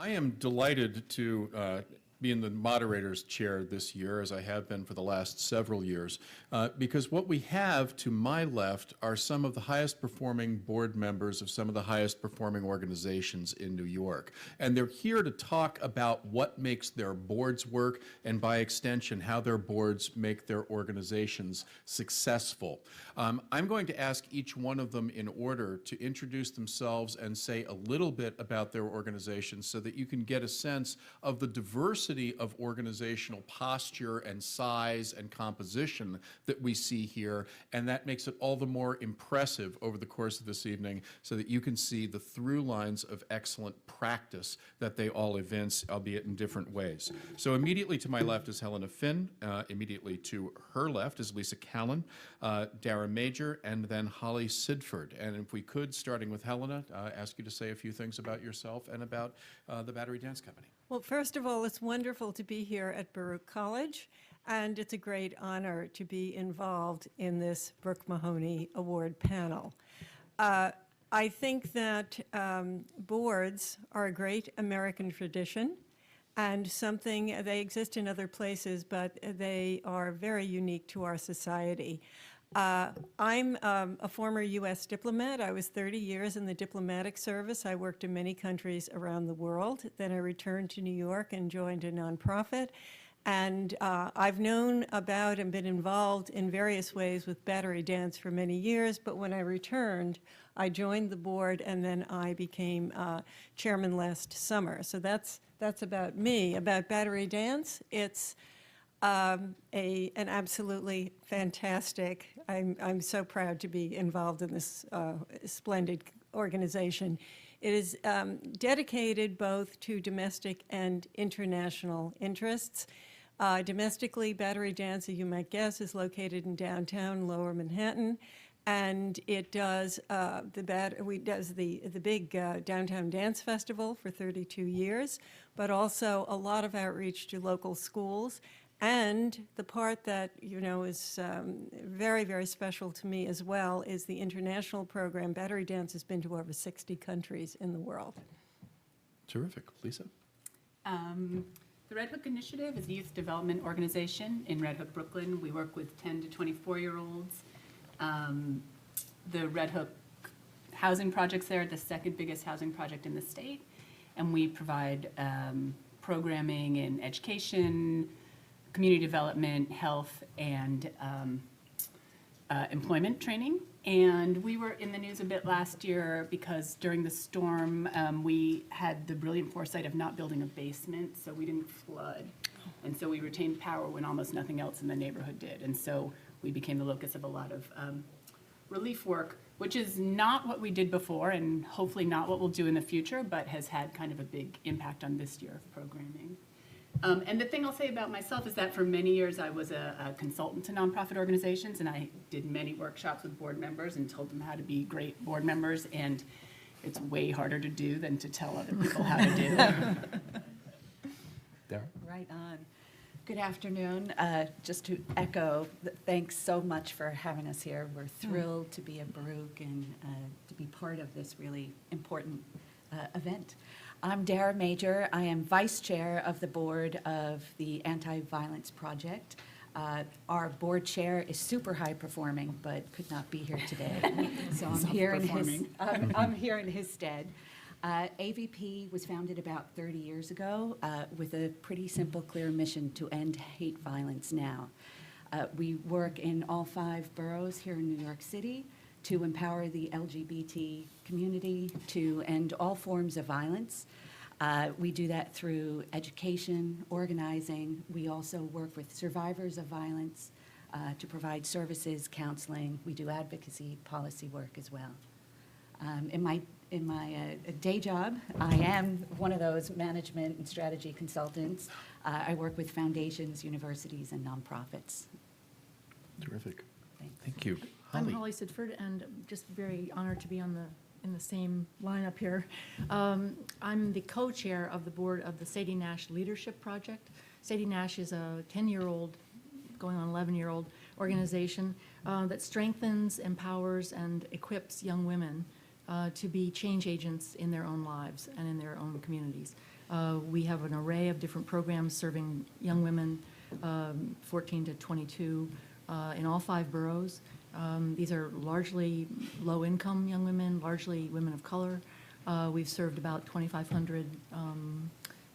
I am delighted to be in the moderator's chair this year, as I have been for the last several years, because what we have to my left are some of the highest performing board members of some of the highest performing organizations in New York. And they're here to talk about what makes their boards work, and by extension, how their boards make their organizations successful. I'm going to ask each one of them in order to introduce themselves and say a little bit about their organization so that you can get a sense of the diversity of organizational posture and size and composition that we see here, and that makes it all the more impressive over the course of this evening so that you can see the through lines of excellent practice that they all evince, albeit in different ways. So immediately to my left is Helena Finn, immediately to her left is Lisa Callan, Dara Major, and then Holly Sidford. And if we could, starting with Helena, ask you to say a few things about yourself and about the Battery Dance Company. Well, first of all, it's wonderful to be here at Baruch College, and it's a great honor to be involved in this Brooke Mahoney Award panel. I think that boards are a great American tradition and something, they exist in other places, but they are very unique to our society. I'm a former U.S. diplomat. I was 30 years in the diplomatic service. I worked in many countries around the world. Then I returned to New York and joined a nonprofit. And I've known about and been involved in various ways with Battery Dance for many years. But when I returned, I joined the board, and then I became chairman last summer. So that's about me. About Battery Dance, it's an absolutely fantastic, I'm so proud to be involved in this splendid organization. It is dedicated both to domestic and international interests. Domestically, Battery Dance, as you might guess, is located in downtown Lower Manhattan, and it does the big Downtown Dance Festival for 32 years, but also a lot of outreach to local schools. And the part that, you know, is very, very special to me as well is the international program. Battery Dance has been to over 60 countries in the world. Terrific. Lisa? The Red Hook Initiative is a youth development organization in Red Hook, Brooklyn. We work with 10 to 24-year-olds. The Red Hook housing projects there are the second biggest housing project in the state. And we provide programming in education, community development, health, and employment training. And we were in the news a bit last year because during the storm, we had the brilliant foresight of not building a basement, so we didn't flood. And so we retained power when almost nothing else in the neighborhood did. And so we became the locus of a lot of relief work, which is not what we did before and hopefully not what we'll do in the future, but has had kind of a big impact on this year of programming. And the thing I'll say about myself is that for many years I was a consultant to nonprofit organizations, and I did many workshops with board members and told them how to be great board members, and it's way harder to do than to tell other people how to do. Dara? Right on. Good afternoon. Just to echo, thanks so much for having us here. We're thrilled to be at Baruch and to be part of this really important event. I'm Dara Major. I am vice chair of the board of the Anti-Violence Project. Our board chair is super high performing, but could not be here today. So I'm here in his stead. AVP was founded about 30 years ago with a pretty simple, clear mission to end hate violence now. We work in all 5 boroughs here in New York City to empower the LGBT community to end all forms of violence. We do that through education, organizing. We also work with survivors of violence to provide services, counseling. We do advocacy, policy work as well. In my day job, I am one of those management and strategy consultants. I work with foundations, universities, and nonprofits. Terrific. Thanks. Thank you. I'm Holly Sidford, and just very honored to be in the same lineup here. I'm the co-chair of the board of the Sadie Nash Leadership Project. Sadie Nash is a 10-year-old, going on 11-year-old organization that strengthens, empowers, and equips young women to be change agents in their own lives and in their own communities. We have an array of different programs serving young women, 14 to 22, in all 5 boroughs. These are largely low-income young women, largely women of color. We've served about 2,500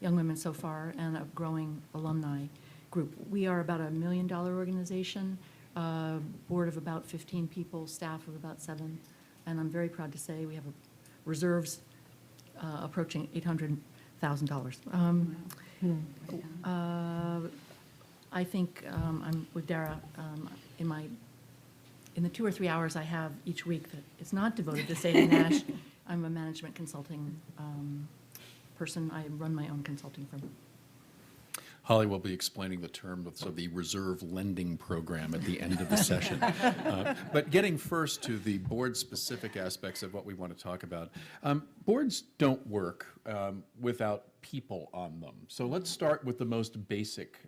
young women so far and a growing alumni group. We are about $1 million organization, board of about 15 people, staff of about 7, and I'm very proud to say we have reserves approaching $800,000. I think I'm with Dara in the 2 or 3 hours I have each week that is not devoted to Sadie Nash. I'm a management consulting person. I run my own consulting firm. Holly will be explaining the term of the reserve lending program at the end of the session. But getting first to the board-specific aspects of what we want to talk about. Boards don't work without people on them. So let's start with the most basic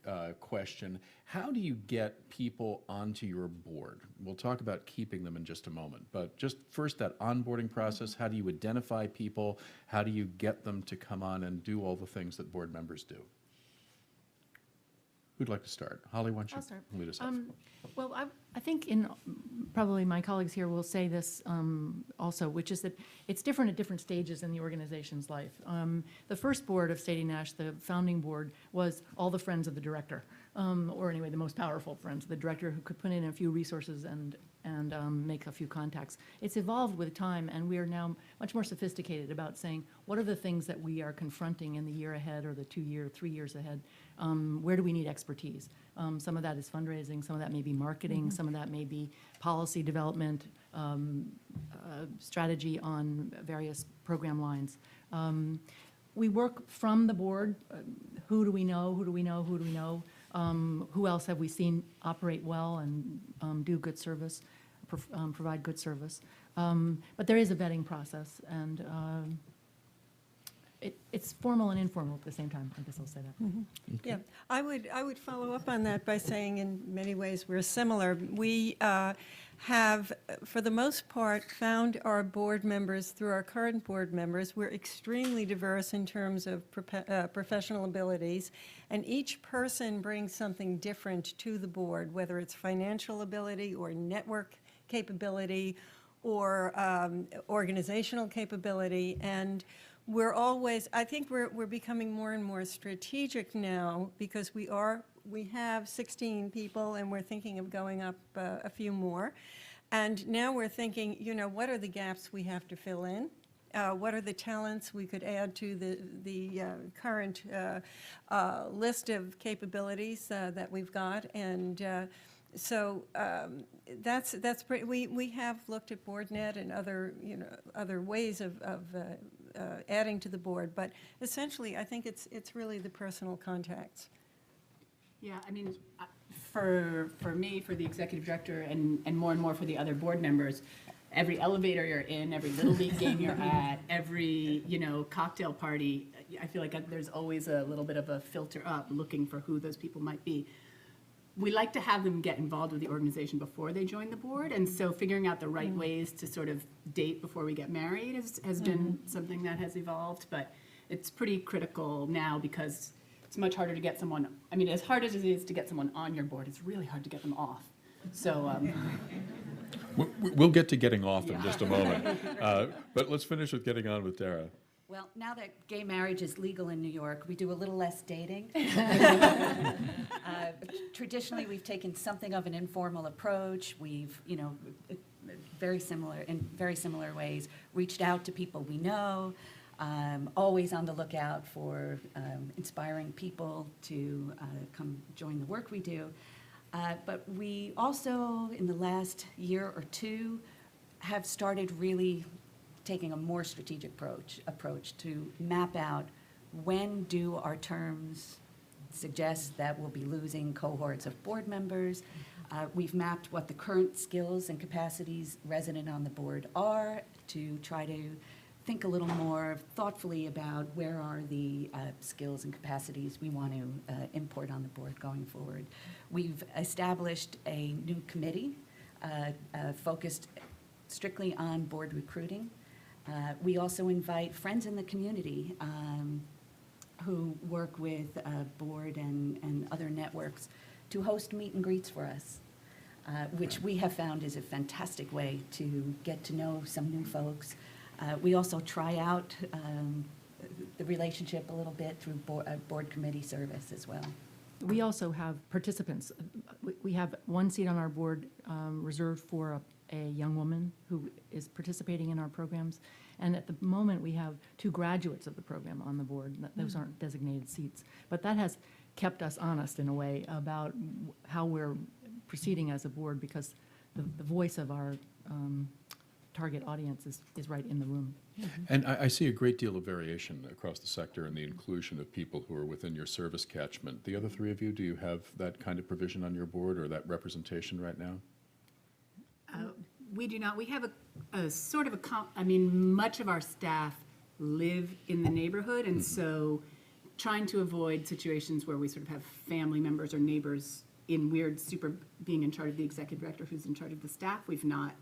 question. How do you get people onto your board? We'll talk about keeping them in just a moment. But just first, that onboarding process, how do you identify people? How do you get them to come on and do all the things that board members do? Who'd like to start? Holly, why don't you I'll start. lead us off? Well, I think probably my colleagues here will say this also, which is that it's different at different stages in the organization's life. The first board of Sadie Nash, the founding board, was all the friends of the director, or anyway, the most powerful friends of the director who could put in a few resources and make a few contacts. It's evolved with time, and we are now much more sophisticated about saying, what are the things that we are confronting in the year ahead or the 3 years ahead? Where do we need expertise? Some of that is fundraising, some of that may be marketing, some of that may be policy development, strategy on various program lines. We work from the board. Who do we know? Who do we know? Who do we know? Who else have we seen operate well and do good service, provide good service? But there is a vetting process, and it's formal and informal at the same time. I guess I'll say that. Yeah, I would follow up on that by saying in many ways we're similar. We have, for the most part, found our board members through our current board members. We're extremely diverse in terms of professional abilities, and each person brings something different to the board, whether it's financial ability or network capability or organizational capability. And we're always, I think we're becoming more and more strategic now because we have 16 people and we're thinking of going up a few more. And now we're thinking, what are the gaps we have to fill in? What are the talents we could add to the current list of capabilities that we've got? And so that's pretty, we have looked at BoardNet and other ways of adding to the board, but essentially I think it's really the personal contacts. Yeah, I mean, for me, for the executive director, and more for the other board members, every elevator you're in, every Little League game you're at, every, cocktail party, I feel like there's always a little bit of a filter up looking for who those people might be. We like to have them get involved with the organization before they join the board, and so figuring out the right ways to sort of date before we get married has been something that has evolved, but it's pretty critical now because it's much harder to get someone, I mean, as hard as it is to get someone on your board, it's really hard to get them off. So We'll get to getting off in just a moment. But let's finish with getting on with Dara. Well, now that gay marriage is legal in New York, we do a little less dating. Traditionally, we've taken something of an informal approach. We've, in very similar ways, reached out to people we know, always on the lookout for inspiring people to come join the work we do. But we also, in the last year or two, have started really taking a more strategic approach to map out when do our terms suggest that we'll be losing cohorts of board members. We've mapped what the current skills and capacities resident on the board are to try to think a little more thoughtfully about where are the skills and capacities we want to import on the board going forward. We've established a new committee focused strictly on board recruiting. We also invite friends in the community who work with board and other networks to host meet and greets for us, which we have found is a fantastic way to get to know some new folks. We also try out the relationship a little bit through board committee service as well. We also have participants. We have one seat on our board reserved for a young woman who is participating in our programs. And at the moment, we have 2 graduates of the program on the board. Those aren't designated seats. But that has kept us honest in a way about how we're proceeding as a board, because the voice of our target audience is right in the room. And I see a great deal of variation across the sector in the inclusion of people who are within your service catchment. The other 3 of you, do you have that kind of provision on your board or that representation right now? We do not. We have a sort of much of our staff live in the neighborhood, and so trying to avoid situations where we sort of have family members or neighbors in weird being in charge of the executive director who's in charge of the staff, we've not,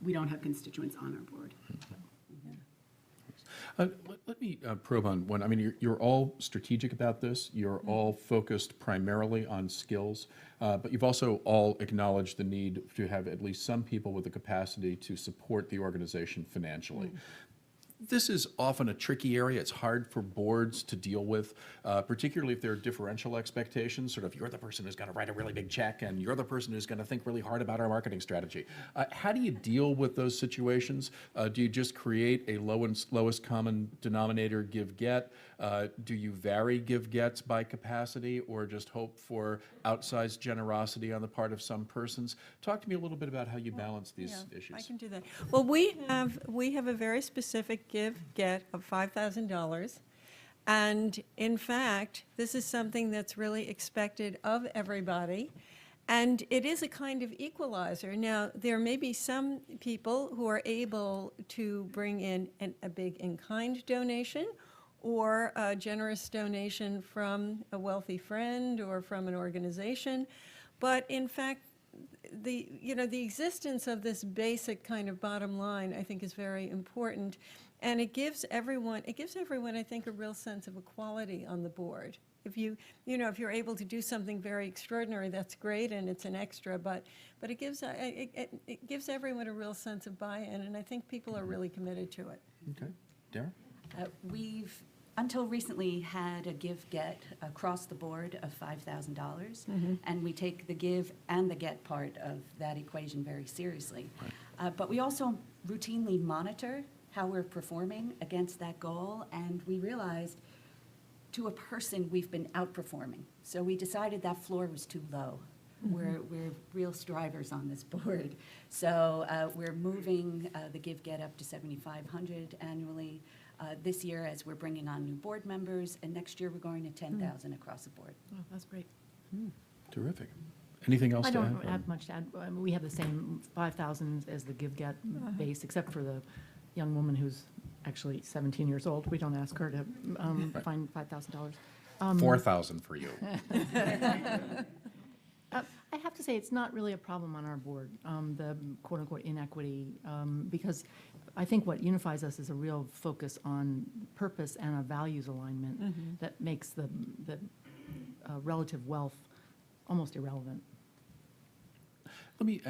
we don't have constituents on our board. Let me probe on one. I mean, you're all strategic about this. You're all focused primarily on skills, but you've also all acknowledged the need to have at least some people with the capacity to support the organization financially. This is often a tricky area. It's hard for boards to deal with, particularly if there are differential expectations, sort of you're the person who's going to write a really big check and you're the person who's going to think really hard about our marketing strategy. How do you deal with those situations? Do you just create a lowest common denominator give-get? Do you vary give-gets by capacity or just hope for outsized generosity on the part of some persons? Talk to me a little bit about how you balance these issues. I can do that. Well, we have a very specific give-get of $5,000. And in fact, this is something that's really expected of everybody. And it is a kind of equalizer. Now, there may be some people who are able to bring in a big in-kind donation or a generous donation from a wealthy friend or from an organization. But in fact, the existence of this basic kind of bottom line, I think, is very important. And it gives everyone, I think, a real sense of equality on the board. If if you're able to do something very extraordinary, that's great, and it's an extra. But it gives everyone a real sense of buy-in, and I think people are really committed to it. Okay, Darren? We've, until recently, had a give-get across the board of $5,000, and we take the give and the get part of that equation very seriously. Right. But we also routinely monitor how we're performing against that goal, and we realized to a person we've been outperforming. So we decided that floor was too low. We're real strivers on this board. So we're moving the give-get up to $7,500 annually this year as we're bringing on new board members, and next year we're going to $10,000 across the board. Oh, that's great. Terrific. Anything else I to add? don't have much to add. We have the same 5,000 as the give-get base, except for the young woman who's actually 17 years old. We don't ask her to find $5,000. 4,000 for you. I have to say, it's not really a problem on our board, the quote-unquote inequity, because I think what unifies us is a real focus on purpose and a values alignment that makes the relative wealth almost irrelevant. Let me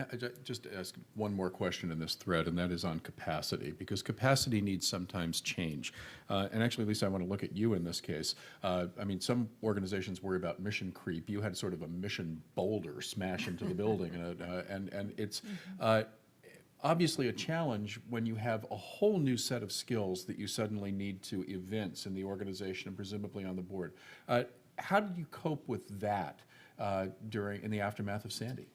just ask one more question in this thread, and that is on capacity, because capacity needs sometimes change. And actually, Lisa, I want to look at you in this case. I mean, some organizations worry about mission creep. You had sort of a mission boulder smash into the building, and it's obviously a challenge when you have a whole new set of skills that you suddenly need to evince in the organization and presumably on the board. How did you cope with that in the aftermath of Sandy?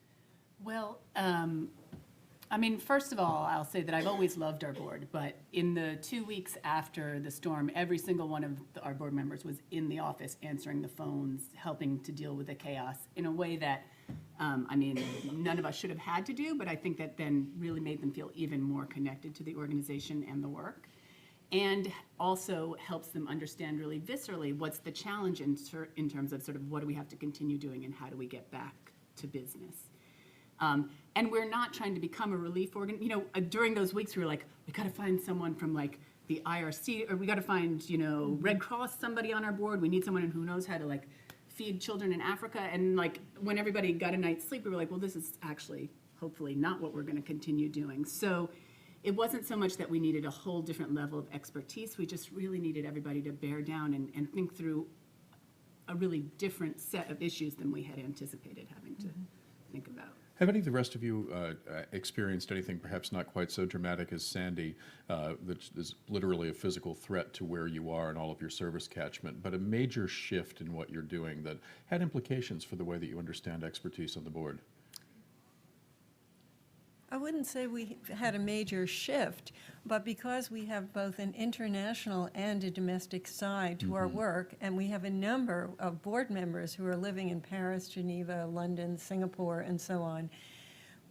Well, I mean, first of all, I'll say that I've always loved our board, but in the 2 weeks after the storm, every single one of our board members was in the office answering the phones, helping to deal with the chaos in a way that, I mean, none of us should have had to do, but I think that then really made them feel even more connected to the organization and the work, and also helps them understand really viscerally what's the challenge in terms of sort of what do we have to continue doing and how do we get back to business. And we're not trying to become a relief organ. You know, during those weeks, we were like, we got to find someone from like the IRC, or we got to find, you know, Red Cross, somebody on our board. We need someone who knows how to like feed children in Africa. And like when everybody got a night's sleep, we were like, well, this is actually hopefully not what we're going to continue doing. So it wasn't so much that we needed a whole different level of expertise. We just really needed everybody to bear down and think through a really different set of issues than we had anticipated having to think about. Have any of the rest of you experienced anything perhaps not quite so dramatic as Sandy, that is literally a physical threat to where you are and all of your service catchment, but a major shift in what you're doing that had implications for the way that you understand expertise on the board? I wouldn't say we had a major shift, but because we have both an international and a domestic side to our work, and we have a number of board members who are living in Paris, Geneva, London, Singapore, and so on,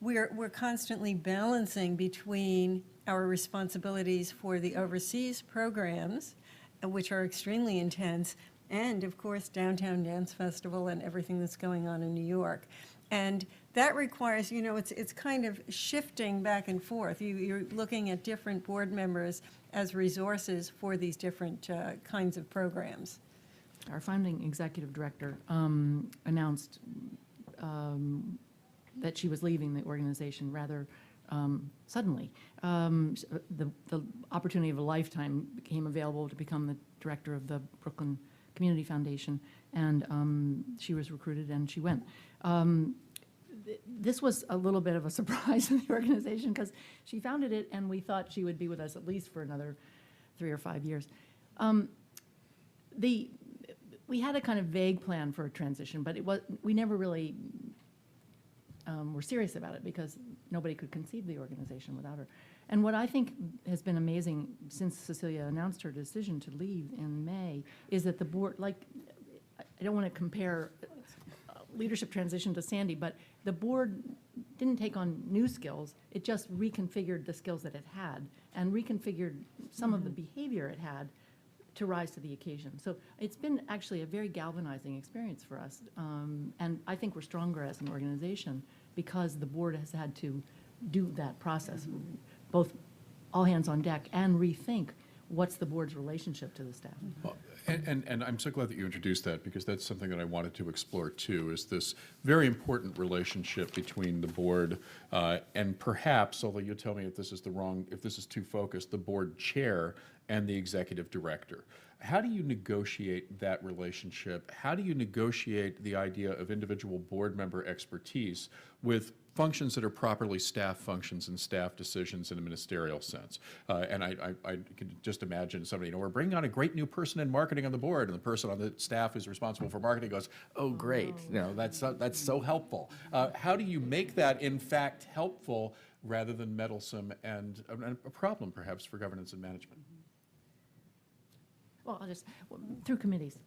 we're constantly balancing between our responsibilities for the overseas programs, which are extremely intense, and of course Downtown Dance Festival and everything that's going on in New York. And that requires, you know, it's kind of shifting back and forth. You're looking at different board members as resources for these different kinds of programs. Our founding executive director announced that she was leaving the organization rather suddenly. The opportunity of a lifetime became available to become the director of the Brooklyn Community Foundation, and she was recruited and she went. This was a little bit of a surprise in the organization because she founded it and we thought she would be with us at least for another 3 or 5 years. We had a kind of vague plan for a transition, but we never really were serious about it because nobody could conceive the organization without her. And what I think has been amazing since Cecilia announced her decision to leave in May is that the board, like, I don't want to compare leadership transition to Sandy, but the board didn't take on new skills. It just reconfigured the skills that it had and reconfigured some of the behavior it had to rise to the occasion. So it's been actually a very galvanizing experience for us. And I think we're stronger as an organization because the board has had to do that process, both all hands on deck and rethink what's the board's relationship to the staff. Well, and I'm so glad that you introduced that because that's something that I wanted to explore too, is this very important relationship between the board and perhaps, although you'll tell me if this is if this is too focused, the board chair and the executive director. How do you negotiate that relationship? How do you negotiate the idea of individual board member expertise with functions that are properly staff functions and staff decisions in a ministerial sense? And I can just imagine somebody, we're bringing on a great new person in marketing on the board, and the person on the staff who's responsible for marketing goes, oh, great, that's so helpful. How do you make that, in fact, helpful rather than meddlesome and a problem, perhaps, for governance and management? Well, through committees.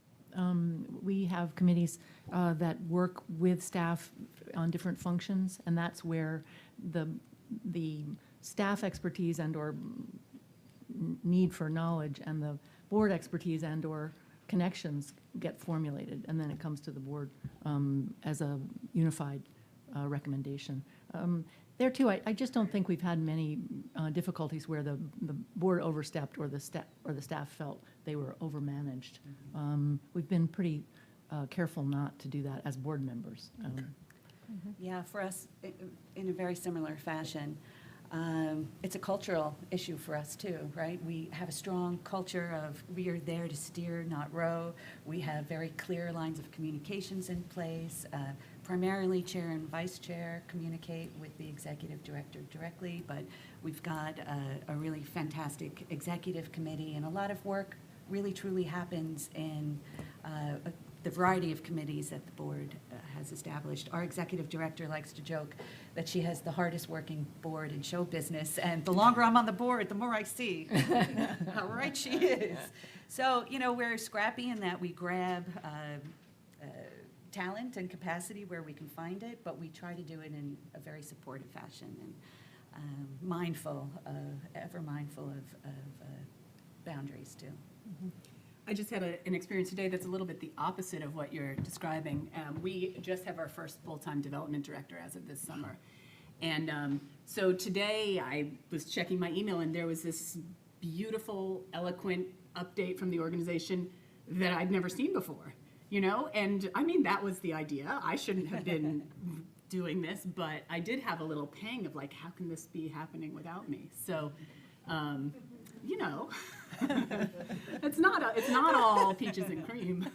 We have committees that work with staff on different functions, and that's where the staff expertise and/or need for knowledge and the board expertise and/or connections get formulated, and then it comes to the board as a unified recommendation. There too, I just don't think we've had many difficulties where the board overstepped or the staff felt they were overmanaged. We've been pretty careful not to do that as board members. Yeah, for us, in a very similar fashion, it's a cultural issue for us too, right? We have a strong culture of we are there to steer, not row. We have very clear lines of communications in place. Primarily, chair and vice chair communicate with the executive director directly, but we've got a really fantastic executive committee, and a lot of work really truly happens in the variety of committees that the board has established. Our executive director likes to joke that she has the hardest working board in show business, and the longer I'm on the board, the more I see how right she is. So, we're scrappy in that we grab talent and capacity where we can find it, but we try to do it in a very supportive fashion and ever mindful of boundaries too. I just had an experience today that's a little bit the opposite of what you're describing. We just have our first full-time development director as of this summer. And so today I was checking my email and there was this beautiful, eloquent update from the organization that I'd never seen before, you know? And I mean, that was the idea. I shouldn't have been doing this, but I did have a little pang of like, how can this be happening without me? So, you know, it's not all peaches and cream.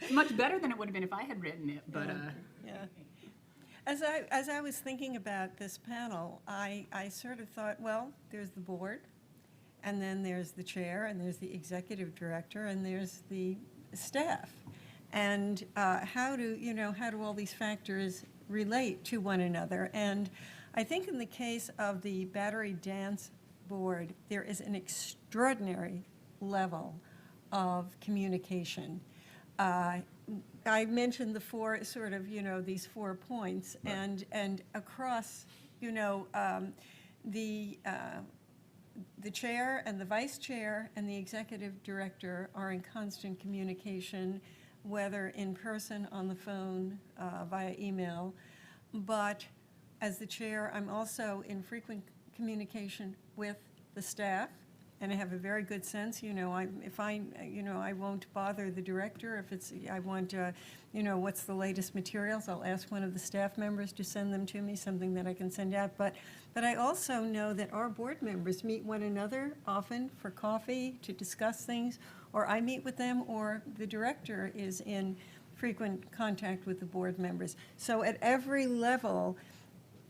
It's much better than it would have been if I had written it, but Yeah. As I was thinking about this panel, I sort of thought, well, there's the board, and then there's the chair, and there's the executive director, and there's the staff. And how do all these factors relate to one another? And I think in the case of the Battery Dance Board, there is an extraordinary level of communication. I mentioned the four, sort of, these 4 points, Right. and across, the chair and the vice chair and the executive director are in constant communication, whether in person, on the phone, via email. But as the chair, I'm also in frequent communication with the staff, and I have a very good sense, I won't bother the director if I want, what's the latest materials, I'll ask one of the staff members to send them to me, something that I can send out. But I also know that our board members meet one another often for coffee to discuss things, or I meet with them, or the director is in frequent contact with the board members. So at every level,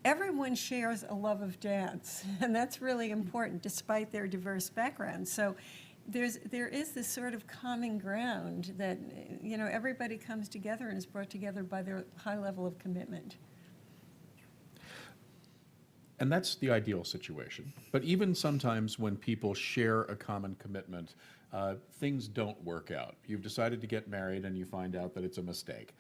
everyone shares a love of dance, and that's really important despite their diverse backgrounds. So there is this sort of common ground that, everybody comes together and is brought together by their high level of commitment. And that's the ideal situation. But even sometimes when people share a common commitment, things don't work out. You've decided to get married and you find out that it's a mistake.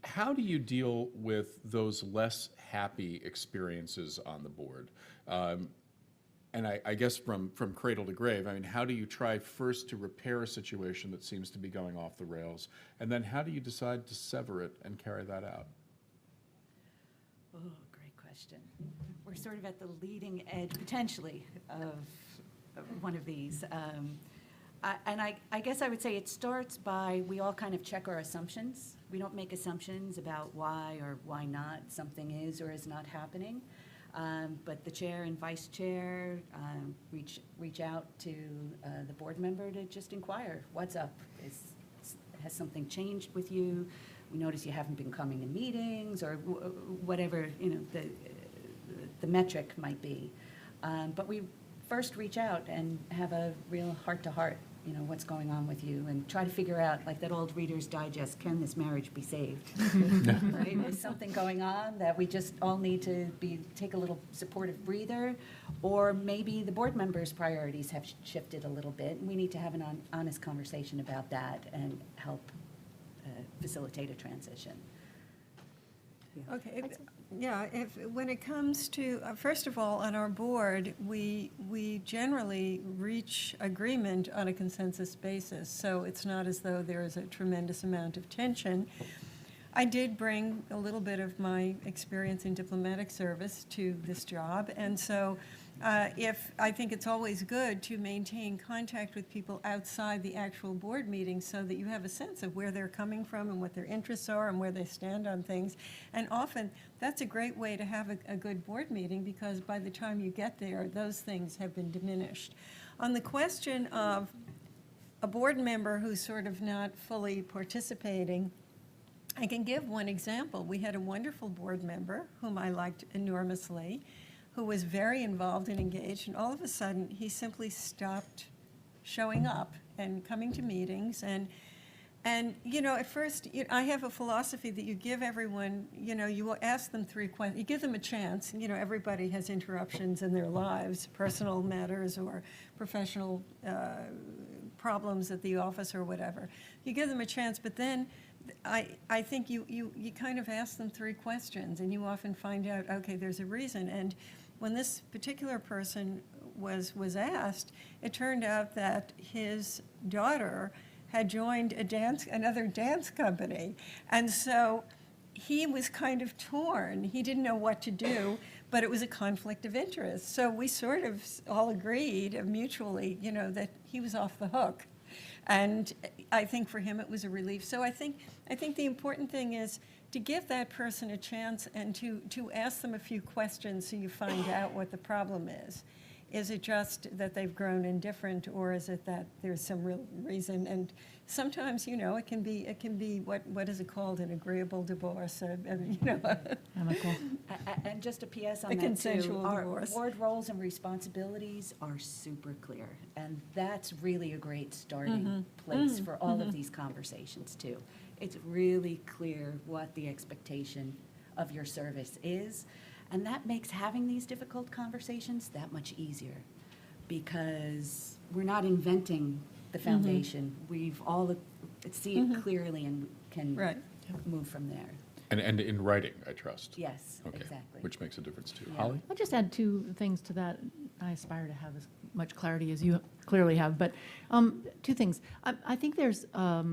How do you deal with those less happy experiences on the board? And I guess from cradle to grave, I mean, how do you try first to repair a situation that seems to be going off the rails? And then how do you decide to sever it and carry that out? Oh, great question. We're sort of at the leading edge, potentially, of one of these. I guess I would say it starts by we all kind of check our assumptions. We don't make assumptions about why or why not something is or is not happening. But the chair and vice chair reach out to the board member to just inquire, what's up? Has something changed with you? We notice you haven't been coming to meetings, or whatever the metric might be. But we first reach out and have a real heart-to-heart, what's going on with you, and try to figure out, like that old Reader's Digest, can this marriage be saved? Right? Is something going on that we just all need to take a little supportive breather? Or maybe the board members' priorities have shifted a little bit, and we need to have an honest conversation about that and help facilitate a transition. Okay, when it comes to, first of all, on our board, we generally reach agreement on a consensus basis, so it's not as though there is a tremendous amount of tension. I did bring a little bit of my experience in diplomatic service to this job, and so I think it's always good to maintain contact with people outside the actual board meeting so that you have a sense of where they're coming from and what their interests are and where they stand on things. And often, that's a great way to have a good board meeting, because by the time you get there, those things have been diminished. On the question of a board member who's sort of not fully participating, I can give one example. We had a wonderful board member whom I liked enormously, who was very involved and engaged, and all of a sudden, he simply stopped showing up and coming to meetings. And at first, I have a philosophy that you give everyone, you ask them 3 questions, you give them a chance. Everybody has interruptions in their lives, personal matters or professional problems at the office or whatever. You give them a chance, but then I think you kind of ask them 3 questions, and you often find out, okay, there's a reason. And when this particular person was asked, it turned out that his daughter had joined another dance company. And so he was kind of torn. He didn't know what to do, but it was a conflict of interest. So we sort of all agreed mutually, that he was off the hook. And I think for him it was a relief. So I think the important thing is to give that person a chance and to ask them a few questions so you find out what the problem is. Is it just that they've grown indifferent, or is it that there's some real reason? And sometimes, it can be what is it called, an agreeable divorce, Amicable. And just a PS on A that too. consensual Our divorce. board roles and responsibilities are super clear, and that's really a great starting place for all of these conversations too. It's really clear what the expectation of your service is, and that makes having these difficult conversations that much easier, because we're not inventing the foundation. We've all see it clearly and can Right. move from there. And in writing, I trust. Yes, Okay, exactly. which makes a difference too. Yeah. Holly? I'll just add two things to that. I aspire to have as much clarity as you clearly have, but two things. I think there's a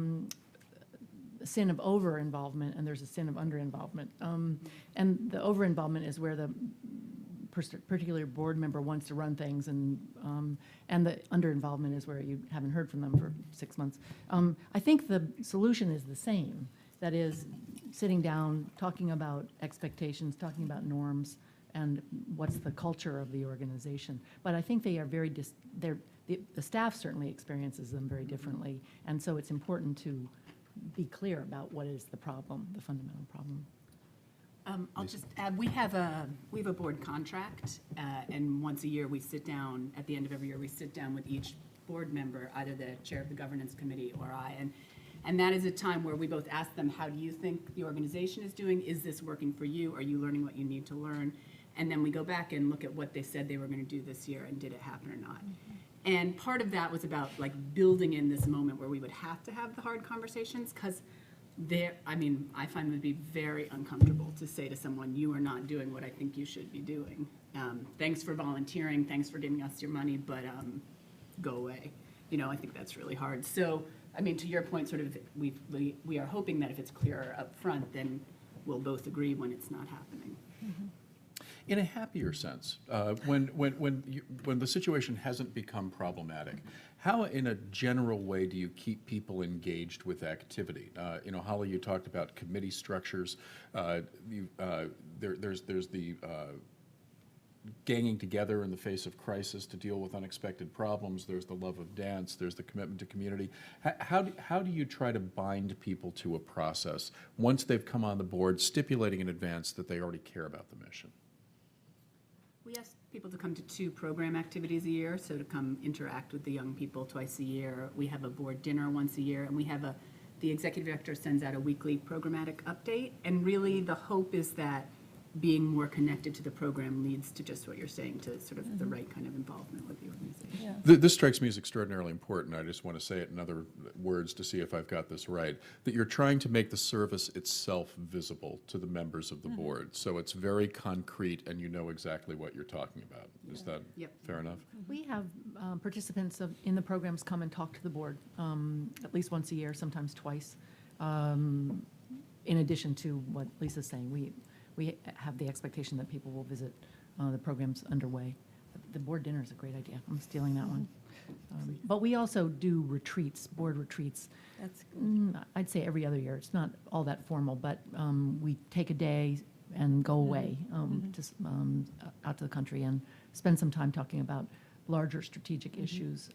sin of over-involvement and there's a sin of under-involvement. And the over-involvement is where the particular board member wants to run things, and the under-involvement is where you haven't heard from them for 6 months. I think the solution is the same. That is, sitting down, talking about expectations, talking about norms, and what's the culture of the organization. But I think they are very, the staff certainly experiences them very differently, and so it's important to be clear about what is the problem, the fundamental problem. I'll just add, we have a board contract, and once a year we sit down, at the end of every year, we sit down with each board member, either the chair of the governance committee or I, and that is a time where we both ask them, how do you think the organization is doing? Is this working for you? Are you learning what you need to learn? And then we go back and look at what they said they were going to do this year, and did it happen or not? And part of that was about like building in this moment where we would have to have the hard conversations, because I find it would be very uncomfortable to say to someone, you are not doing what I think you should be doing. Thanks for volunteering, thanks for giving us your money, but go away. I think that's really hard. So, to your point, sort of, we are hoping that if it's clearer up front, then we'll both agree when it's not happening. In a happier sense, when the situation hasn't become problematic, how, in a general way, do you keep people engaged with activity? Holly, you talked about committee structures. There's the ganging together in the face of crisis to deal with unexpected problems. There's the love of dance. There's the commitment to community. How do you try to bind people to a process once they've come on the board, stipulating in advance that they already care about the mission? We ask people to come to 2 program activities a year, so to come interact with the young people twice a year. We have a board dinner once a year, and we have the executive director sends out a weekly programmatic update, and really the hope is that being more connected to the program leads to just what you're saying, to sort of the right kind of involvement with the organization. Yeah. This strikes me as extraordinarily important. I just want to say it in other words to see if I've got this right, that you're trying to make the service itself visible to the members of the board. So it's very concrete and you know exactly what you're talking about. Is that Yep. fair enough? We have participants in the programs come and talk to the board at least once a year, sometimes twice. In addition to what Lisa's saying, we have the expectation that people will visit the programs underway. The board dinner is a great idea. I'm stealing that one. But we also do retreats, board retreats. That's good. I'd say every other year. It's not all that formal, but we take a day and go away out to the country and spend some time talking about larger strategic issues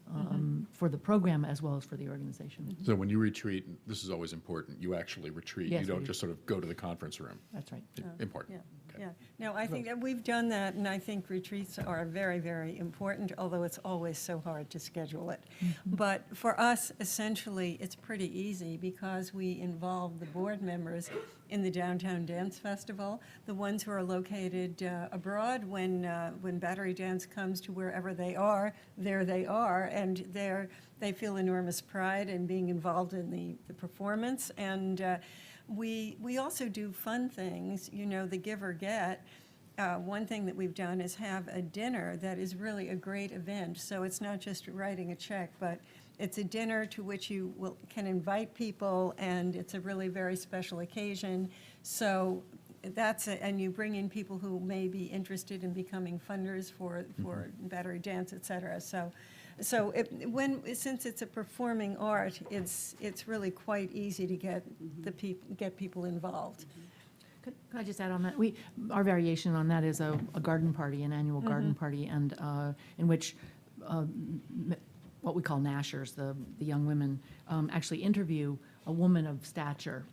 for the program as well as for the organization. So when you retreat, this is always important, you actually retreat. Yes, You we don't do. just sort of go to the conference room. That's right. Important. Yeah, Okay. yeah. No, I think that we've done that, and I think retreats are very, very important, although it's always so hard to schedule it. But for us, essentially, it's pretty easy because we involve the board members in the Downtown Dance Festival, the ones who are located abroad. When Battery Dance comes to wherever they are, there they are, and they feel enormous pride in being involved in the performance. And we also do fun things, the give or get. One thing that we've done is have a dinner that is really a great event. So it's not just writing a check, but it's a dinner to which can invite people, and it's a really very special occasion. So and you bring in people who may be interested in becoming funders for Battery Dance, et cetera. Since it's a performing art, it's really quite easy to get people involved. Could I just add on that? Our variation on that is a garden party, an annual garden party, and in which what we call Nashers, the young women, actually interview a woman of stature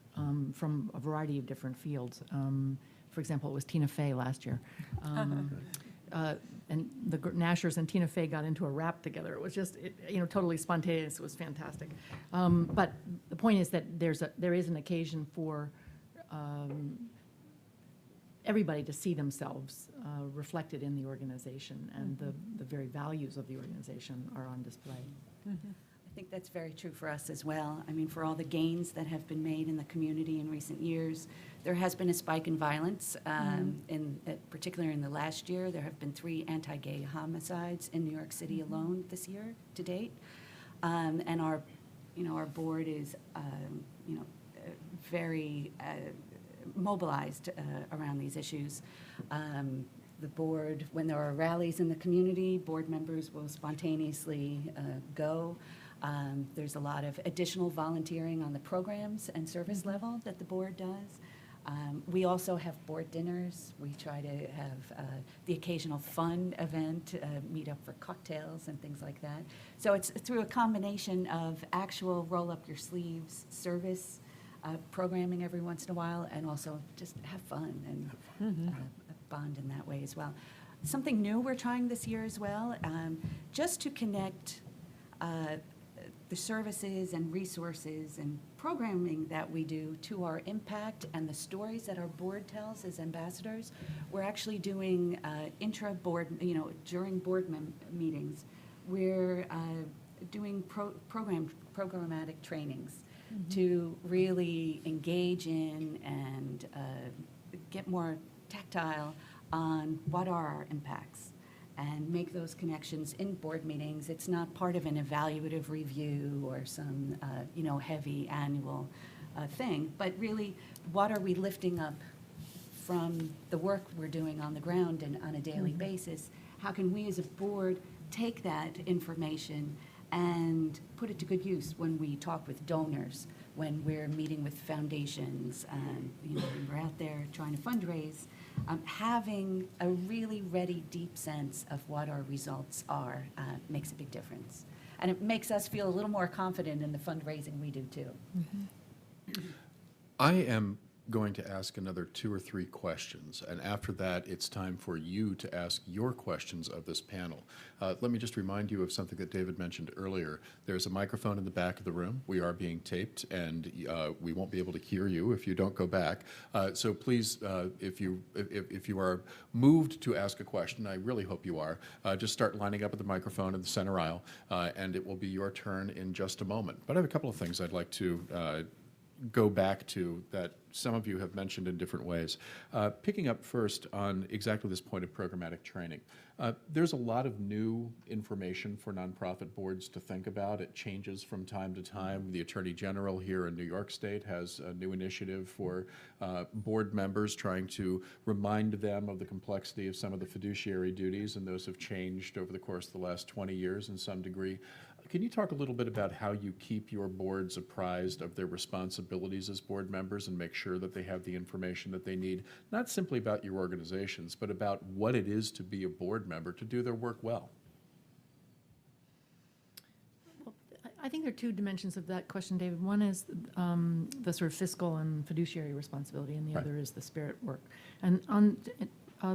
from a variety of different fields. For example, it was Tina Fey last year. And the Nashers and Tina Fey got into a rap together. It was just, totally spontaneous. It was fantastic. But the point is that there is an occasion for everybody to see themselves reflected in the organization, and the very values of the organization are on display. I think that's very true for us as well. I mean, for all the gains that have been made in the community in recent years, there has been a spike in violence. Particularly in the last year, there have been 3 anti-gay homicides in New York City alone this year to date. And our board is, very mobilized around these issues. The board, when there are rallies in the community, board members will spontaneously go. There's a lot of additional volunteering on the programs and service level that the board does. We also have board dinners. We try to have the occasional fun event, meet up for cocktails and things like that. So it's through a combination of actual roll-up-your-sleeves service, programming every once in a while, and also just have fun and bond in that way as well. Something new we're trying this year as well, just to connect the services and resources and programming that we do to our impact and the stories that our board tells as ambassadors. We're actually doing intra-board, during board meetings, we're doing programmatic trainings to really engage in and get more tactile on what are our impacts and make those connections in board meetings. It's not part of an evaluative review or some, heavy annual thing, but really, what are we lifting up from the work we're doing on the ground and on a daily basis? How can we as a board take that information and put it to good use when we talk with donors, when we're meeting with foundations, when we're out there trying to fundraise? Having a really ready, deep sense of what our results are makes a big difference. And it makes us feel a little more confident in the fundraising we do, too. I am going to ask another 2 or 3 questions, and after that, it's time for you to ask your questions of this panel. Let me just remind you of something that David mentioned earlier. There's a microphone in the back of the room. We are being taped, and we won't be able to hear you if you don't go back. So please, if you are moved to ask a question, I really hope you are, just start lining up at the microphone in the center aisle, and it will be your turn in just a moment. But I have a couple of things I'd like to go back to that some of you have mentioned in different ways. Picking up first on exactly this point of programmatic training. There's a lot of new information for nonprofit boards to think about. It changes from time to time. The Attorney General here in New York State has a new initiative for board members, trying to remind them of the complexity of some of the fiduciary duties, and those have changed over the course of the last 20 years in some degree. Can you talk a little bit about how you keep your boards apprised of their responsibilities as board members and make sure that they have the information that they need, not simply about your organizations, but about what it is to be a board member to do their work well? Well, I think there are 2 dimensions of that question, David. One is the sort of fiscal and fiduciary responsibility, and the other is the spirit work. And on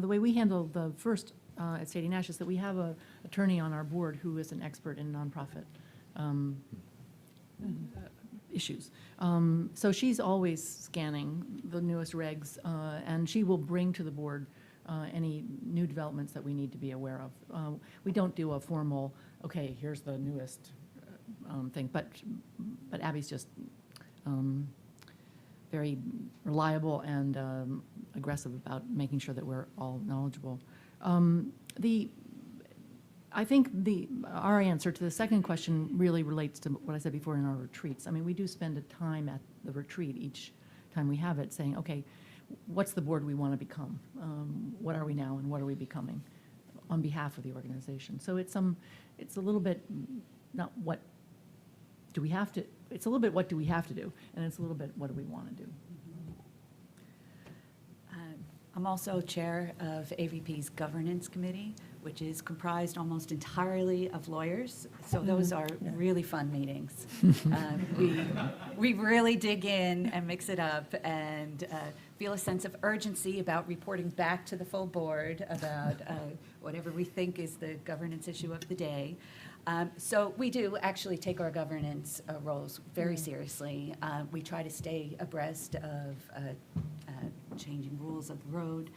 the way we handle the first at Sadie Nash is that we have an attorney on our board who is an expert in nonprofit issues. So she's always scanning the newest regs, and she will bring to the board any new developments that we need to be aware of. We don't do a formal, okay, here's the newest thing, but Abby's just very reliable and I think our answer to the second question really relates to what I said before in our retreats. I mean, we do spend a time at the retreat each time we have it saying, okay, what's the board we want to become? What are we now and what are we becoming on behalf of the organization? So it's a little bit, not what do we have to, it's a little bit what do we have to do, and it's a little bit what do we want to do. I'm also chair of AVP's Governance Committee, which is comprised almost entirely of lawyers. So those are really fun meetings. We really dig in and mix it up and feel a sense of urgency about reporting back to the full board about whatever we think is the governance issue of the day. So we do actually take our governance roles very seriously. We try to stay abreast of changing rules of the road.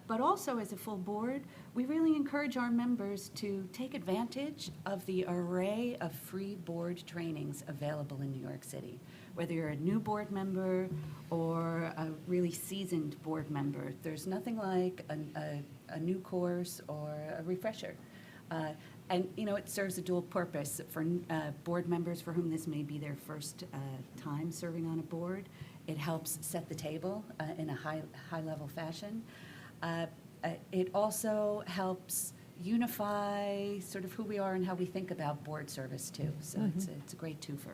But also, as a full board, we really encourage our members to take advantage of the array of free board trainings available in New York City. Whether you're a new board member or a really seasoned board member, there's nothing like a new course or a refresher. And, you know, it serves a dual purpose for board members for whom this may be their first time serving on a board. It helps set the table in a high-level fashion. It also helps unify sort of who we are and how we think about board service, too. So it's a great twofer.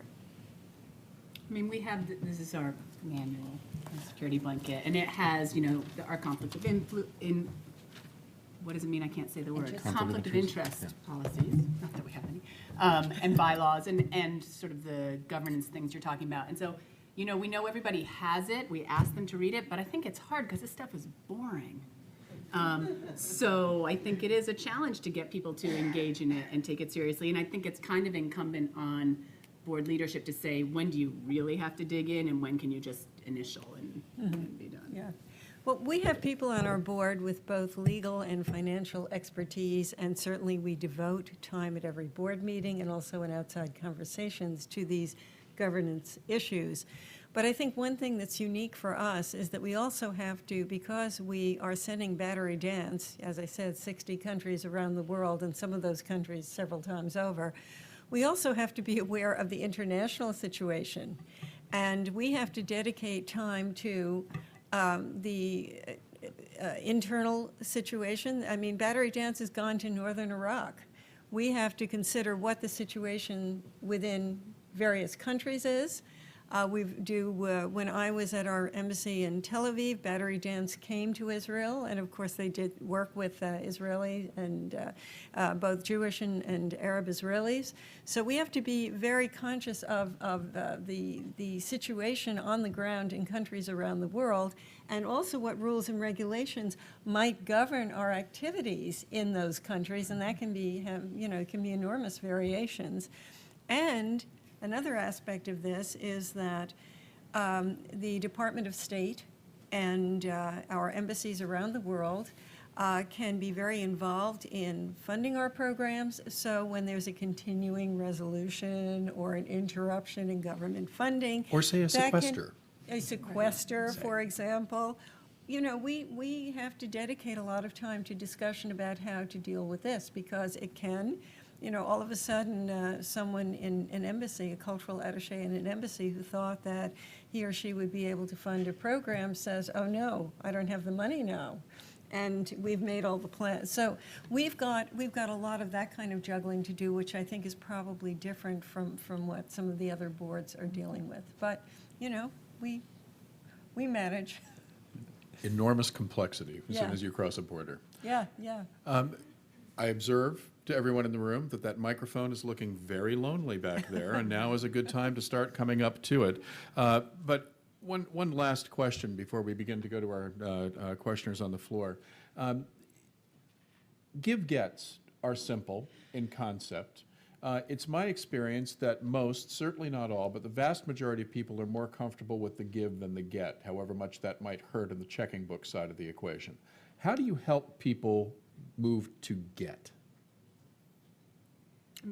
I mean, we have, this is our manual, security blanket, and it has, you know, our conflict of what does it mean? I can't say the word. Interest. Conflict of interest policies, not that we have any, and bylaws, and sort of the governance things you're talking about. And so, you know, we know everybody has it. We ask them to read it, but I think it's hard because this stuff is boring. So I think it is a challenge to get people to engage in it and take it seriously. And I think it's kind of incumbent on board leadership to say, when do you really have to dig in and when can you just initial and be done? Yeah. Well, we have people on our board with both legal and financial expertise, and certainly we devote time at every board meeting and also in outside conversations to these governance issues. But I think one thing that's unique for us is that we also have to, because we are sending Battery Dance, as I said, 60 countries around the world, and some of those countries several times over, we also have to be aware of the international situation. And we have to dedicate time to the internal situation. I mean, Battery Dance has gone to northern Iraq. We have to consider what the situation within various countries is. When I was at our embassy in Tel Aviv, Battery Dance came to Israel, and of course they did work with Israeli and both Jewish and Arab Israelis. So we have to be very conscious of the situation on the ground in countries around the world, and also what rules and regulations might govern our activities in those countries, and that can be, can be enormous variations. And another aspect of this is that the Department of State and our embassies around the world can be very involved in funding our programs. So when there's a continuing resolution or an interruption in government funding. Or say a that can- sequester. A sequester, for example. You know, we have to dedicate a lot of time to discussion about how to deal with this, because it can, all of a sudden, someone in an embassy, a cultural attaché in an embassy who thought that he or she would be able to fund a program says, oh no, I don't have the money now. And we've made all the plans. So we've got a lot of that kind of juggling to do, which I think is probably different from what some of the other boards are dealing with. But, we manage. Enormous complexity as soon Yeah. as you cross a border. Yeah. I observe to everyone in the room that microphone is looking very lonely back there, and now is a good time to start coming up to it. But one last question before we begin to go to our questioners on the floor. Give-gets are simple in concept. It's my experience that most, certainly not all, but the vast majority of people are more comfortable with the give than the get, however much that might hurt in the checking book side of the equation. How do you help people move to get? I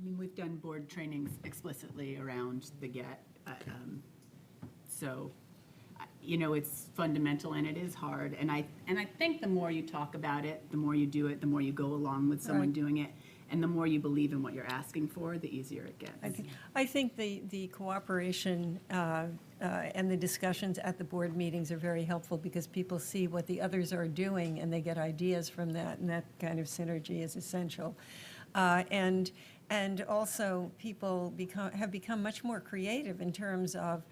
mean, we've done board trainings explicitly around the get. So you know, it's fundamental and it is hard. And I think the more you talk about it, the more you do it, the more you go along with someone Right. doing it, and the more you believe in what you're asking for, the easier it gets. I think the cooperation and the discussions at the board meetings are very helpful because people see what the others are doing and they get ideas from that, and that kind of synergy is essential. And also, people have become much more creative in terms of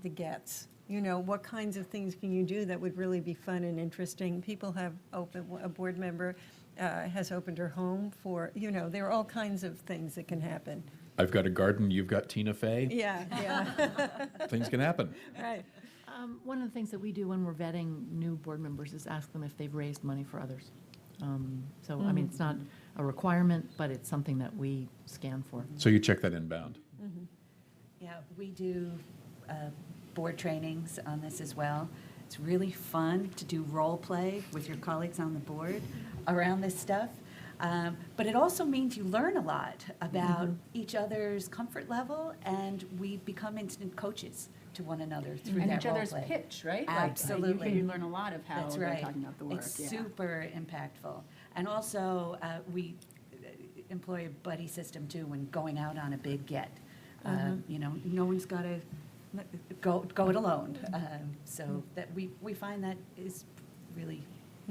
the gets. You know, what kinds of things can you do that would really be fun and interesting? People have a board member has opened her home for, you know, there are all kinds of things that can happen. I've got a garden, you've got Tina Fey. Yeah, yeah, Things can happen. right. One of the things that we do when we're vetting new board members is ask them if they've raised money for others. So, I mean, it's not a requirement, but it's something that we scan for. So you check that inbound. Yeah, we do board trainings on this as well. It's really fun to do role play with your colleagues on the board around this stuff. But it also means you learn a lot about each other's comfort level, and we become instant coaches to one another through And that each role other's play. pitch, right? Like, Absolutely. you learn a lot of how That's they're right. talking about the work. It's yeah. super impactful. And also, we employ a buddy system too when going out on a big get. You know, no one's got to go it alone. So that we find that is really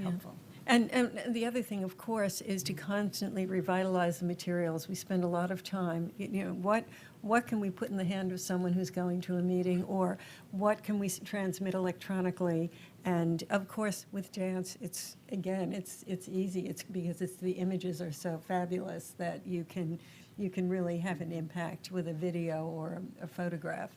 helpful. And the other thing, of course, is to constantly revitalize the materials. We spend a lot of time, you know, what can we put in the hand of someone who's going to a meeting, or what can we transmit electronically? And of course, with dance, it's easy. It's because the images are so fabulous that you can really have an impact with a video or a photograph.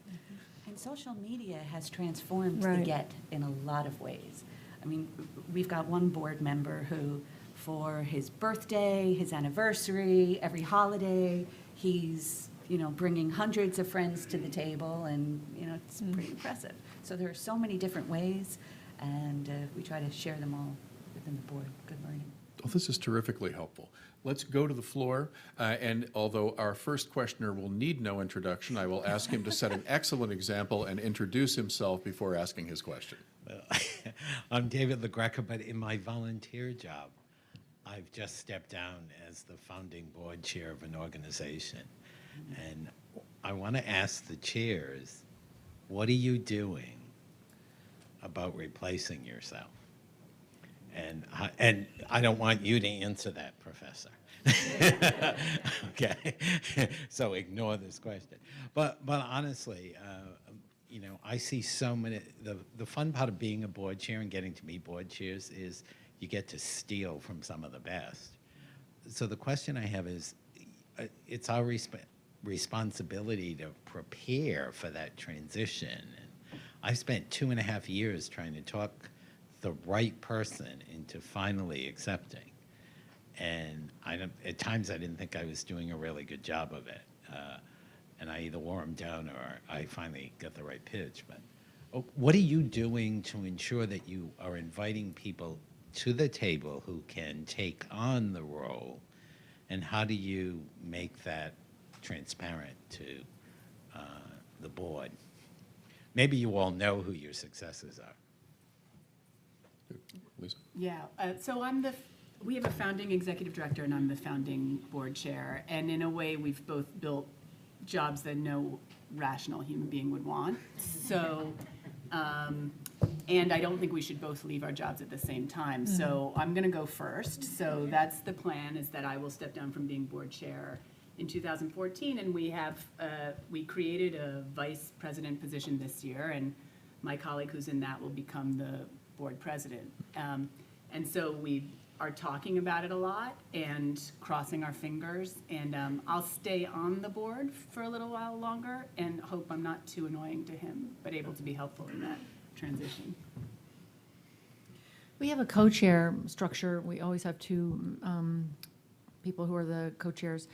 And social media has transformed the Right. get in a lot of ways. I mean, we've got one board member who, for his birthday, his anniversary, every holiday, he's, you know, bringing hundreds of friends to the table, and, you know, it's pretty impressive. So there are so many different ways, and we try to share them all within the board. Good learning. Well, this is terrifically helpful. Let's go to the floor, and although our first questioner will need no introduction, I will ask him to set an excellent example and introduce himself before asking his question. I'm David LaGreca, but in my volunteer job, I've just stepped down as the founding board chair of an organization. And I want to ask the chairs, what are you doing about replacing yourself? And I don't want you to answer that, Professor. Okay, so ignore this question. But honestly, you know, I see so many. The fun part of being a board chair and getting to meet board chairs is you get to steal from some of the best. So the question I have is, it's our responsibility to prepare for that transition. And I've spent 2.5 years trying to talk the right person into finally accepting. And at times I didn't think I was doing a really good job of it. And I either wore them down or I finally got the right pitch. But what are you doing to ensure that you are inviting people to the table who can take on the role? And how do you make that transparent to the board? Maybe you all know who your successors are. Lisa? Yeah, so we have a founding executive director and I'm the founding board chair. And in a way, we've both built jobs that no rational human being would want. So, and I don't think we should both leave our jobs at the same time. So I'm gonna go first. So that's the plan, is that I will step down from being board chair in 2014. And we created a vice president position this year, and my colleague who's in that will become the board president. And so we are talking about it a lot and crossing our fingers. And I'll stay on the board for a little while longer and hope I'm not too annoying to him, but able to be helpful in that transition. We have a co-chair structure. We always have two people who are the co-chairs.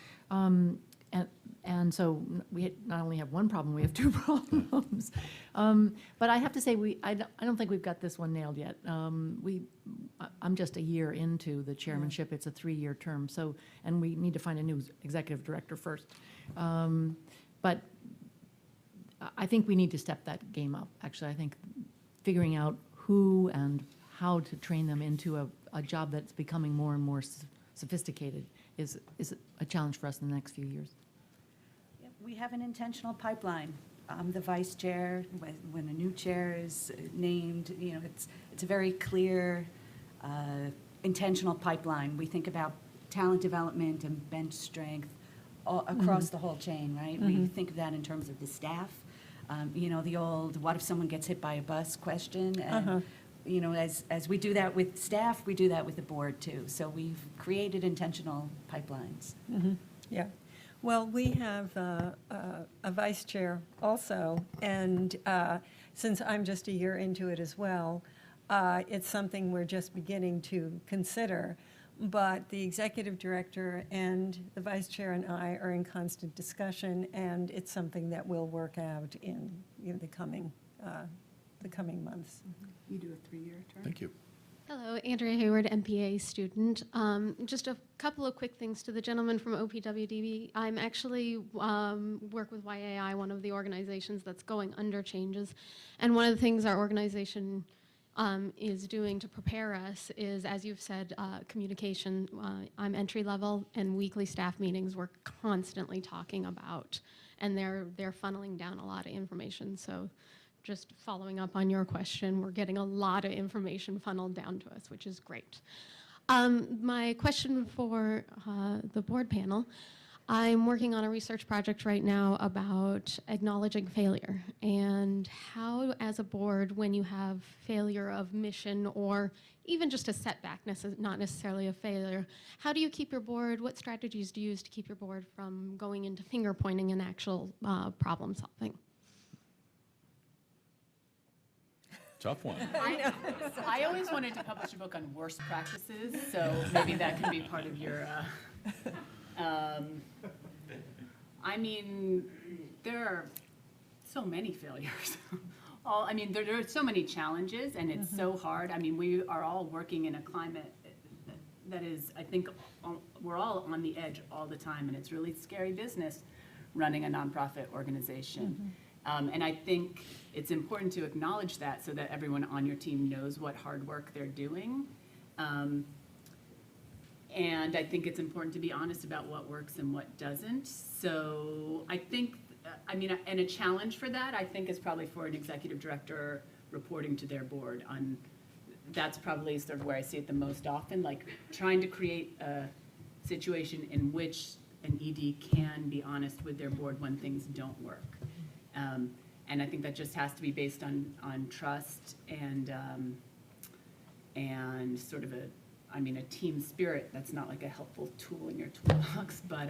And so we not only have one problem, we have two problems. But I have to say, I don't think we've got this one nailed yet. I'm just a year into the chairmanship. It's a 3-year term, and we need to find a new executive director first. But I think we need to step that game up. Actually, I think figuring out who and how to train them into a job that's becoming more and more sophisticated is a challenge for us in the next few years. Yep, we have an intentional pipeline. I'm the vice chair. When a new chair is named, you know, it's a very clear, intentional pipeline. We think about talent development and bench strength across the whole chain, right? We think of that in terms of the staff. You know, the old "what if someone gets hit by a bus" question. And, you know, as we do that with staff, we do that with the board too. So we've created intentional pipelines. Yeah. Well, we have a vice chair also, and since I'm just a year into it as well, it's something we're just beginning to consider. But the executive director and the vice chair and I are in constant discussion, and it's something that we'll work out in the coming months. You do a 3-year term? Thank you. Hello, Andrea Hayward, MPA student. Just a couple of quick things to the gentleman from OPWDB. I'm actually work with YAI, one of the organizations that's going under changes. And one of the things our organization is doing to prepare us is, as you've said, communication. I'm entry level, and weekly staff meetings we're constantly talking about, and they're funneling down a lot of information. So just following up on your question, we're getting a lot of information funneled down to us, which is great. My question for the board panel, I'm working on a research project right now about acknowledging failure and how, as a board, when you have failure of mission or even just a setback, not necessarily a failure, how do you keep your board, what strategies do you use to keep your board from going into finger pointing and actual problem solving? Tough one. I always wanted to publish a book on worst practices, so maybe that can be part of your, I mean, there are so many failures. There are so many challenges, and it's so hard. I mean, we are all working in a climate that is, I think, we're all on the edge all the time, and it's really scary business running a nonprofit organization. And I think it's important to acknowledge that so that everyone on your team knows what hard work they're doing. And I think it's important to be honest about what works and what doesn't. So I think, and a challenge for that, I think, is probably for an executive director reporting to their board on, that's probably sort of where I see it the most often, like trying to create a situation in which an ED can be honest with their board when things don't work. And I think that just has to be based on trust and sort of a team spirit. That's not like a helpful tool in your toolbox, but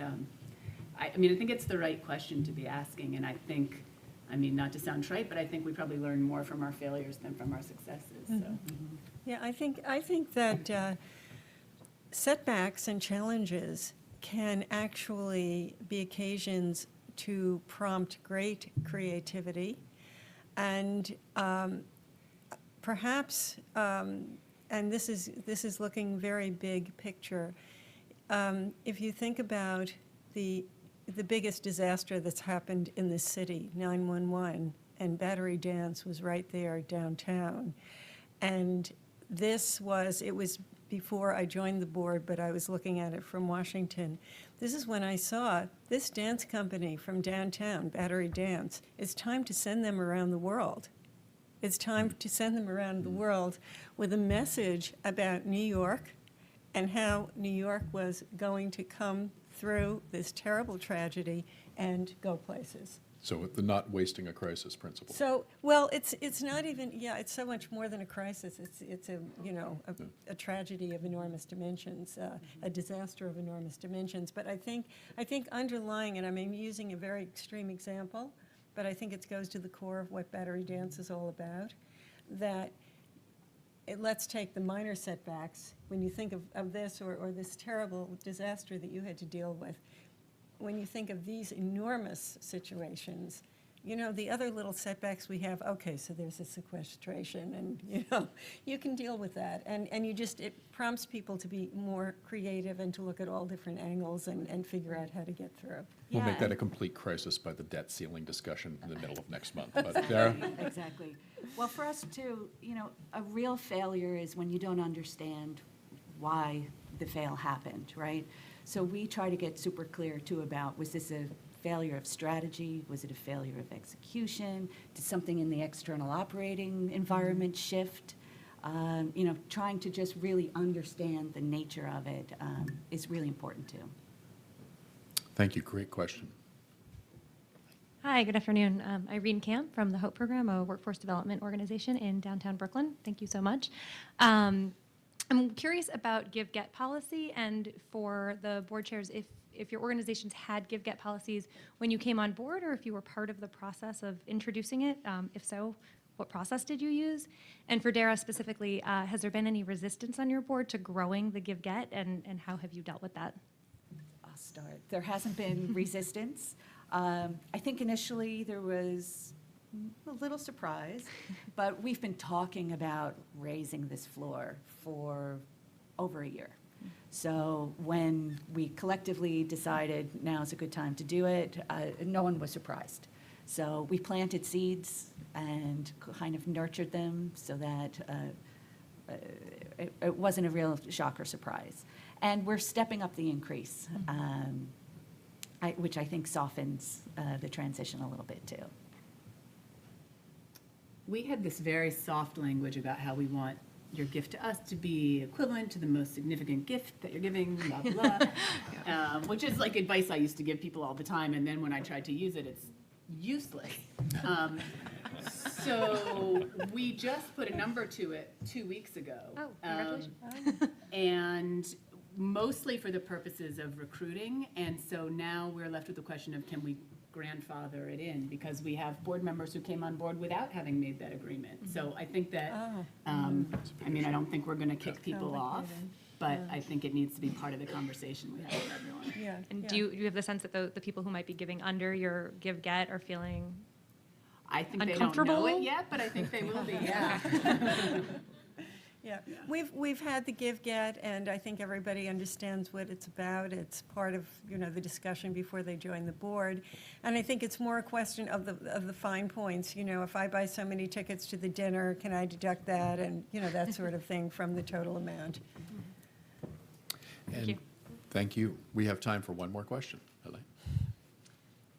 I think it's the right question to be asking. And I think, not to sound trite, but I think we probably learn more from our failures than from our successes. So. Yeah, I think that setbacks and challenges can actually be occasions to prompt great creativity, and perhaps, and this is looking very big picture. If you think about the biggest disaster that's happened in this city, 911, and Battery Dance was right there downtown, and it was before I joined the board, but I was looking at it from Washington. This is when I saw this dance company from downtown, Battery Dance. It's time to send them around the world. It's time to send them around the world with a message about New York and how New York was going to come through this terrible tragedy and go places. So the not wasting a crisis principle. So, well, it's not even, it's so much more than a crisis. It's a tragedy of enormous dimensions, a disaster of enormous dimensions. But I think underlying it, I'm using a very extreme example, but I think it goes to the core of what Battery Dance is all about, that let's take the minor setbacks. When you think of this or this terrible disaster that you had to deal with, when you think of these enormous situations, the other little setbacks we have, okay, so there's a sequestration, and, you can deal with that. And it prompts people to be more creative and to look at all different angles and figure out how to get through. We'll make Yeah, that a complete crisis by the debt ceiling discussion in the middle of next month. But Dara? Exactly. Well, for us too, a real failure is when you don't understand why the fail happened, right? So we try to get super clear too about, was this a failure of strategy? Was it a failure of execution? Did something in the external operating environment shift? Trying to just really understand the nature of it is really important too. Thank you. Great question. Hi, good afternoon. Irene Camp from the HOPE program, a workforce development organization in downtown Brooklyn. Thank you so much. I'm curious about give-get policy, and for the board chairs, if your organizations had give-get policies when you came on board, or if you were part of the process of introducing it. If so, what process did you use? And for Dara specifically, has there been any resistance on your board to growing the give-get, and how have you dealt with that? I'll start. There hasn't been resistance. I think initially there was a little surprise, but we've been talking about raising this floor for over a year. So when we collectively decided now's a good time to do it, no one was surprised. So we planted seeds and kind of nurtured them so that it wasn't a real shock or surprise. And we're stepping up the increase, which I think softens the transition a little bit too. We had this very soft language about how we want your gift to us to be equivalent to the most significant gift that you're giving, blah, blah, blah. Which is like advice I used to give people all the time, and then when I tried to use it, it's useless. So we just put a number to it 2 weeks ago. Oh, congratulations. And mostly for the purposes of recruiting, and so now we're left with the question of, can we grandfather it in, because we have board members who came on board without having made that agreement. So I think that, I don't think we're gonna kick people off, but I think it needs to be part of the conversation we have with everyone. Yeah. And do you have the sense that the people who might be giving under your give-get are feeling I think they don't uncomfortable? know it yet, but I think they will be, yeah. Yeah, we've had the give-get, and I think everybody understands what it's about. It's part of, the discussion before they join the board. And I think it's more a question of the fine points. If I buy so many tickets to the dinner, can I deduct that? And, that sort of thing from the total amount. And you. Thank you. We have time for one more question. Helene?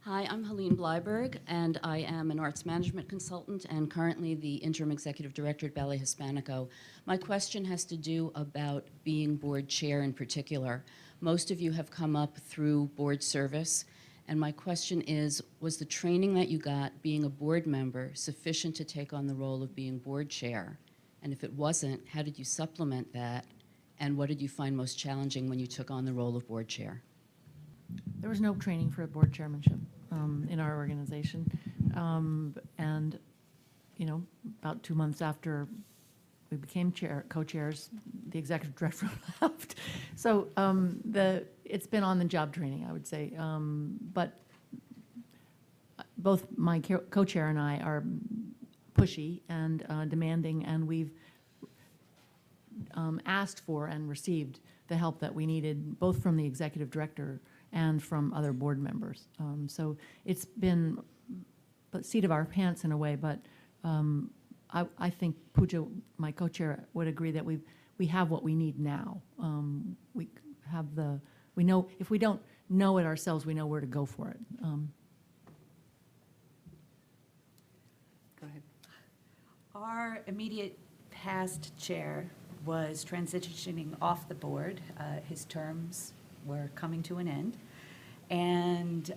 Hi, I'm Helene Bleiberg, and I am an arts management consultant and currently the interim executive director at Ballet Hispanico. My question has to do about being board chair in particular. Most of you have come up through board service, and my question is, was the training that you got being a board member sufficient to take on the role of being board chair? And if it wasn't, how did you supplement that? And what did you find most challenging when you took on the role of board chair? There was no training for board chairmanship in our organization. And, about 2 months after we became co-chairs, the executive director left. So it's been on-the-job training, I would say. But both my co-chair and I are pushy and demanding, and we've asked for and received the help that we needed, both from the executive director and from other board members. So it's been the seat of our pants in a way, but I think Pooja, my co-chair, would agree that we have what we need now. We know, if we don't know it ourselves, we know where to go for it. Go ahead. Our immediate past chair was transitioning off the board. His terms were coming to an end. And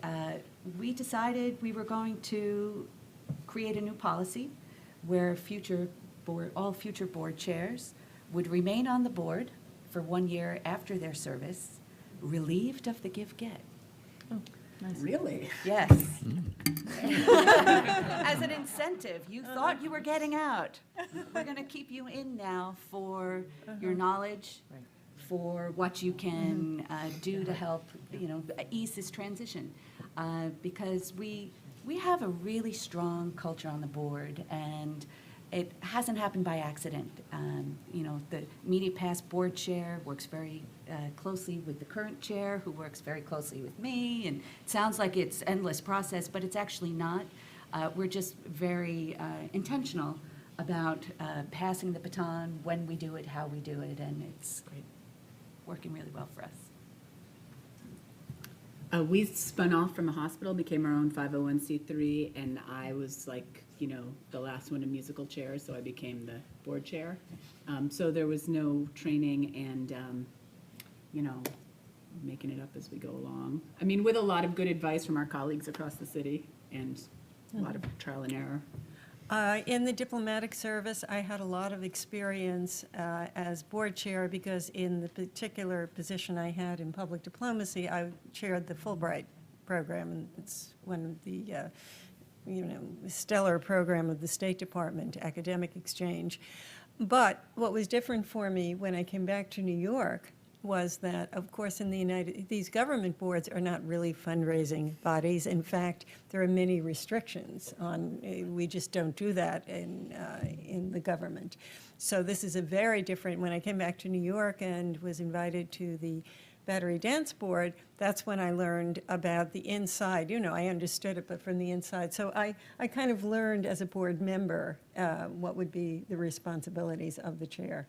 we decided we were going to create a new policy where all future board chairs would remain on the board for 1 year after their service, relieved of the give-get. Really? Yes. As an incentive, you thought you were getting out. We're going to keep you in now for your knowledge, for what you can do to help, ease this transition. Because we we have a really strong culture on the board, and it hasn't happened by accident. You know, the immediate past board chair works very closely with the current chair, who works very closely with me, and it sounds like it's endless process, but it's actually not. We're just very intentional about passing the baton, when we do it, how we do it, and it's working really well for us. We spun off from a hospital, became our own 501c3, and I was like, you know, the last one in musical chairs, so I became the board chair. So there was no training and, you know, making it up as we go along. I mean, with a lot of good advice from our colleagues across the city and a lot of trial and error. In the diplomatic service, I had a lot of experience as board chair because in the particular position I had in public diplomacy, I chaired the Fulbright program, and it's one of the, you know, stellar program of the State Department, academic exchange. But what was different for me when I came back to New York was that, of course, in these government boards are not really fundraising bodies. In fact, there are many restrictions on, we just don't do that in the government. So this is a very different, when I came back to New York and was invited to the Battery Dance Board, that's when I learned about the inside. You know, I understood it, but from the inside. So I kind of learned as a board member what would be the responsibilities of the chair.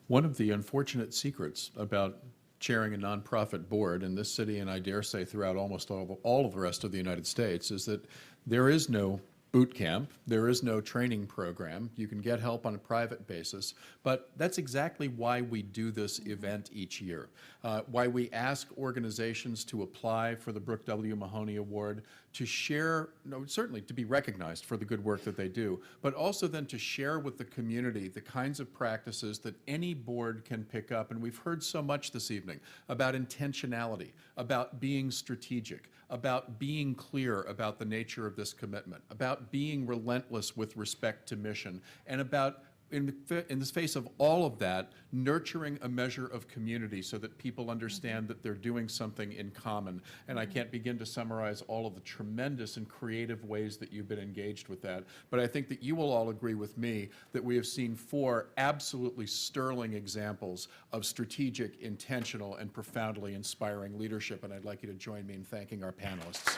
One of the unfortunate secrets about chairing a nonprofit board in this city, and I dare say throughout almost all of the rest of the United States, is that there is no boot camp, there is no training program. You can get help on a private basis, but that's exactly why we do this event each year, why we ask organizations to apply for the Brooke W. Mahoney Award, to share, certainly to be recognized for the good work that they do, but also then to share with the community the kinds of practices that any board can pick up. And we've heard so much this evening about intentionality, about being strategic, about being clear about the nature of this commitment, about being relentless with respect to mission, and about, in the face of all of that, nurturing a measure of community so that people understand that they're doing something in common. And I can't begin to summarize all of the tremendous and creative ways that you've been engaged with that. But I think that you will all agree with me that we have seen 4 absolutely sterling examples of strategic, intentional, and profoundly inspiring leadership. And I'd like you to join me in thanking our panelists.